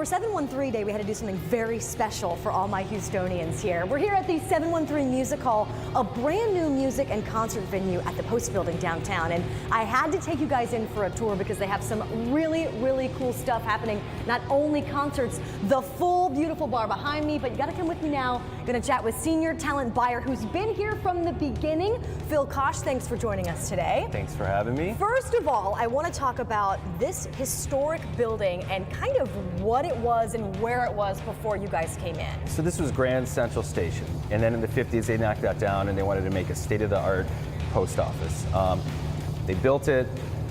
for 713 Day, we had to do something very special for all my Houstonians here. We're here at the 713 Music Hall, a brand new music and concert venue at the Post Building downtown. And I had to take you guys in for a tour because they have some really, really cool stuff happening. Not only concerts, the full beautiful bar behind me, but you gotta come with me now. Gonna chat with senior talent buyer who's been here from the beginning, Phil Kosche. Thanks for joining us today. Thanks for having me. First of all, I want to talk about this historic building and kind of what it was and where it was before you guys came in. So this was Grand Central Station, and then in the 50s they knocked that down and they wanted to make a state-of-the-art post office. They built it,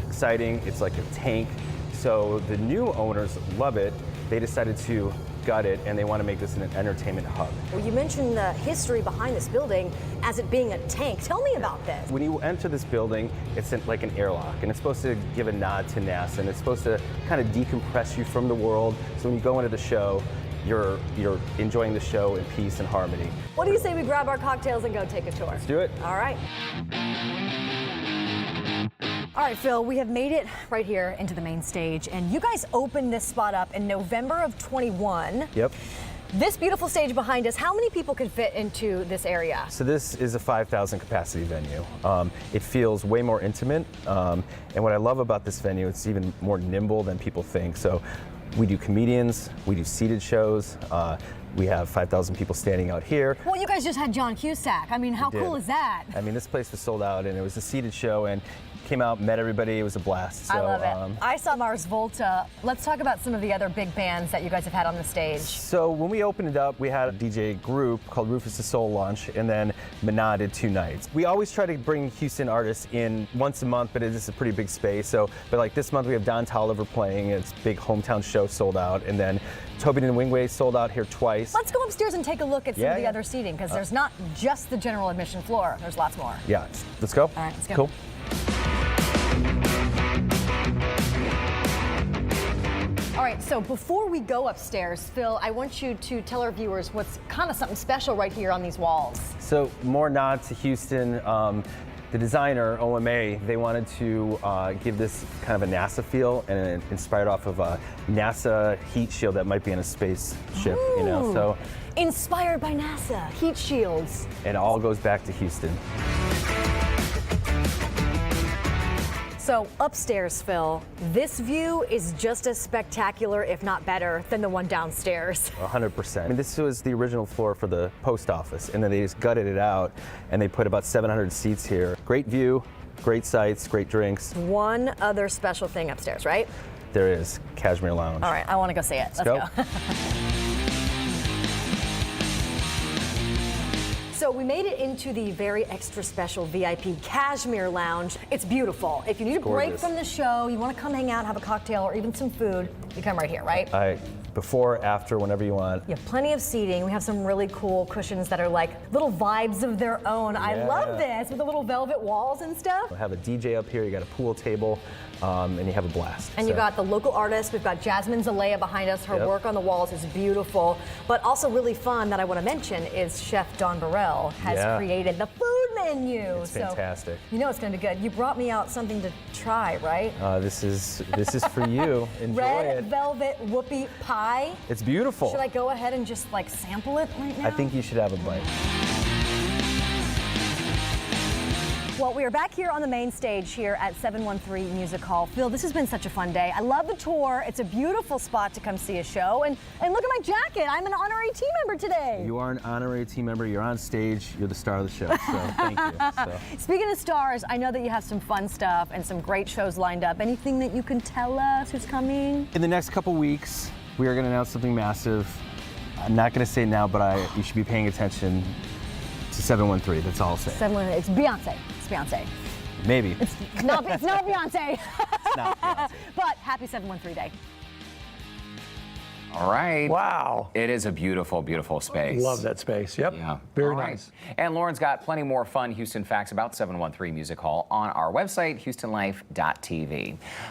exciting, it's like a tank. So the new owners love it. They decided to gut it and they want to make this an entertainment hub. Well, you mentioned the history behind this building as it being a tank. Tell me about this. When you enter this building, it's like an airlock, and it's supposed to give a nod to NASA, and it's supposed to kind of decompress you from the world. So when you go into the show, you're enjoying the show in peace and harmony. What do you say we grab our cocktails and go take a tour? Let's do it. All right. All right, Phil, we have made it right here into the main stage, and you guys opened this spot up in November of 21. Yep. This beautiful stage behind us, how many people can fit into this area? So this is a 5,000 capacity venue. It feels way more intimate, and what I love about this venue, it's even more nimble than people think. So we do comedians, we do seated shows, we have 5,000 people standing out here. Well, you guys just had John Cusack. I mean, how cool is that? I mean, this place was sold out, and it was a seated show, and came out, met everybody, it was a blast. So, I love it. I saw Mars Volta. Let's talk about some of the other big bands that you guys have had on the stage. So when we opened it up, we had a DJ group called Rufus the Soul launch, and then Mana did 2 nights. We always try to bring Houston artists in once a month, but it is a pretty big space. So, but like this month we have Don Toliver playing, it's big hometown show sold out, and then Tobin and Wingway sold out here twice. Let's go upstairs and take a look at some of the other seating, because there's not just the general admission floor, there's lots more. Yeah, let's go. All right, let's go. Cool. All right, so before we go upstairs, Phil, I want you to tell our viewers what's kind of something special right here on these walls. So more nod to Houston. The designer, OMA, they wanted to give this kind of a NASA feel, and inspired off of a NASA heat shield that might be in a spaceship, you know, so. Inspired by NASA, heat shields. It all goes back to Houston. So upstairs, Phil, this view is just as spectacular, if not better, than the one downstairs. 100%. I mean, this was the original floor for the post office, and then they just gutted it out, and they put about 700 seats here. Great view, great sights, great drinks. One other special thing upstairs, right? There is, Cashmere Lounge. All right, I want to go see it. Let's go. So we made it into the very extra special VIP Cashmere Lounge. It's beautiful. If you need a break from the show, you want to come hang out, have a cocktail, or even some food, you come right here, right? Before, after, whenever you want. You have plenty of seating. We have some really cool cushions that are like little vibes of their own. Yeah. I love this, with the little velvet walls and stuff. We have a DJ up here, you got a pool table, and you have a blast. And you got the local artists. We've got Jasmine Zalea behind us. Her work on the walls is beautiful. But also really fun that I want to mention is Chef Don Burrell has created the food menu. It's fantastic. You know it's going to be good. You brought me out something to try, right? This is for you. Enjoy it. Red velvet whoopie pie. It's beautiful. Should I go ahead and just like sample it right now? I think you should have a bite. Well, we are back here on the main stage here at 713 Music Hall. Phil, this has been such a fun day. I love the tour. It's a beautiful spot to come see a show. And look at my jacket. I'm an honorary team member today. You are an honorary team member. You're on stage. You're the star of the show. So thank you. So. Speaking of stars, I know that you have some fun stuff and some great shows lined up. Anything that you can tell us who's coming? In the next couple weeks, we are going to announce something massive. I'm not going to say now, but you should be paying attention to 713. That's all I'll say. 713. It's Beyonce. It's Beyonce. Maybe. It's not Beyonce. It's not Beyonce. But happy 713 Day. All right. Wow. It is a beautiful, beautiful space. Love that space. Yep. Yeah. Very All right. nice. And Lauren's got plenty more fun Houston facts about 713 Music Hall on our website, houstonlife.tv.